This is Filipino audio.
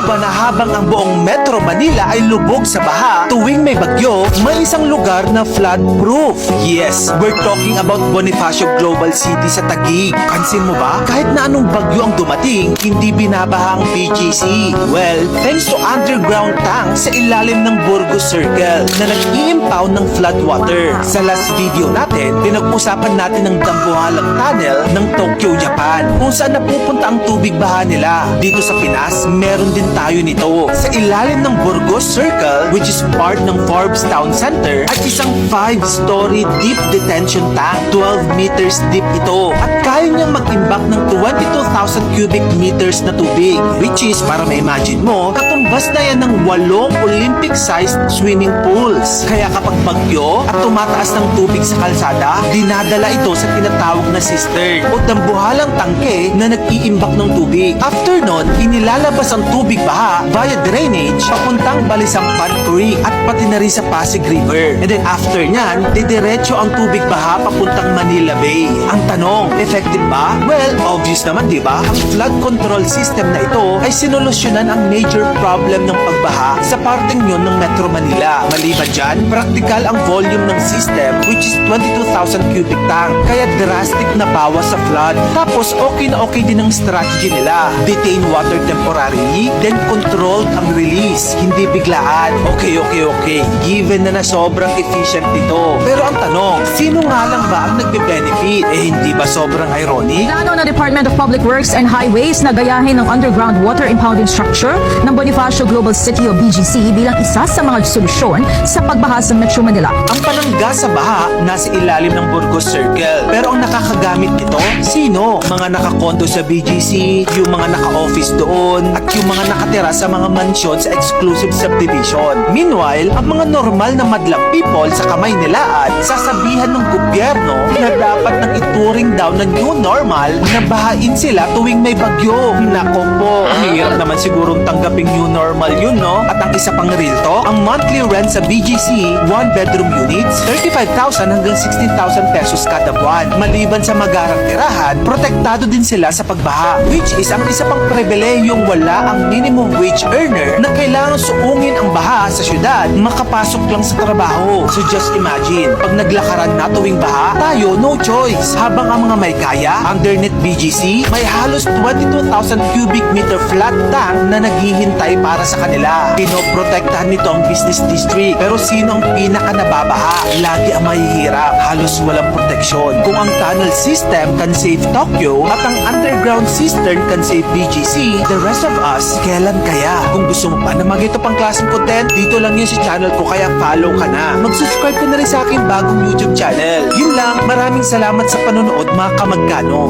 ba na habang ang buong Metro Manila ay lubog sa baha tuwing may bagyo, may isang lugar na flood-proof? Yes, we're talking about Bonifacio Global City sa Taguig. Pansin mo ba? Kahit na anong bagyo ang dumating, hindi binabaha ang BGC. Well, thanks to underground tank sa ilalim ng Burgos Circle na nag-i-impound ng flood water. Sa last video natin, pinag-usapan natin ang Dambuhalang Tunnel ng Tokyo, Japan, kung saan napupunta ang tubig baha nila. Dito sa Pinas, meron din tayo nito. Sa ilalim ng Burgos Circle, which is part ng Forbes Town Center, at isang 5-story deep detention tank. 12 meters deep ito. At kaya niyang mag-imbak ng 22,000 cubic meters na tubig, which is, para ma-imagine mo, katumbas na yan ng 8 Olympic-sized swimming pools. Kaya kapag bagyo at tumataas ng tubig sa kalsada, dinadala ito sa tinatawag na cistern o dambuhalang tangke na nag-iimbak ng tubig. After nun, inilalabas ang tubig baha via drainage papuntang Balisampan Creek at pati na rin sa Pasig River. And then after nyan, didiretso ang tubig baha papuntang Manila Bay. Ang tanong, effective ba? Well, obvious naman, di ba? Ang flood control system na ito ay sinolusyonan ang major problem ng pagbaha sa parteng yun ng Metro Manila. Maliban dyan, practical ang volume ng system, which is 22,000 cubic tank. Kaya drastic na bawas sa flood. Tapos okay na okay din ang strategy nila. Detain water temporarily, then controlled ang release. Hindi biglaan. Okay. Given na sobrang efficient ito. Pero ang tanong, sino nga lang ba ang nagbe-benefit? Hindi ba sobrang ironic? Plano ng Department of Public Works and Highways na gayahin ang underground water impounding structure ng Bonifacio Global City o BGC bilang isa sa mga solusyon sa pagbaha sa Metro Manila. Ang panangga sa baha nasa ilalim ng Burgos Circle. Pero ang nakakagamit nito, sino? Mga nakakondo sa BGC, yung mga naka-office doon, at yung mga nakatira sa mga mansyon sa exclusive subdivision. Meanwhile, ang mga normal na madlang people sa kamay nilaan, sasabihan ng gobyerno na dapat nang ituring daw na new normal na bahain sila tuwing may bagyo. Nako po, hirap naman sigurong tanggaping new normal yun, no? At ang isa pang real talk, ang monthly rent sa BGC, 1-bedroom units, 35,000 hanggang 16,000 pesos kada buwan. Maliban sa magarang tirahan, protektado din sila sa pagbaha, which is ang isa pang pribilehiyong wala ang minimum wage earner na kailangan suungin ang baha sa syudad, makapasok lang sa trabaho. So just imagine, pag naglakaran na tuwing baha, tayo no choice. Habang ang mga may kaya, underneath BGC, may halos 22,000 cubic meter flat tank na naghihintay para sa kanila. Pinoprotektahan nito ang business district. Pero sino ang pinaka nababaha? Lagi ang mahihirap. Halos walang proteksyon. Kung ang tunnel system can save Tokyo at ang underground cistern can save BGC, the rest of us, kailan kaya? Kung gusto mo pa na magito pang klaseng content, dito lang yun sa channel ko, kaya follow ka na. Mag-subscribe ka na rin sa aking bagong YouTube channel. Yun lang, maraming salamat sa panonood mga kamagkano.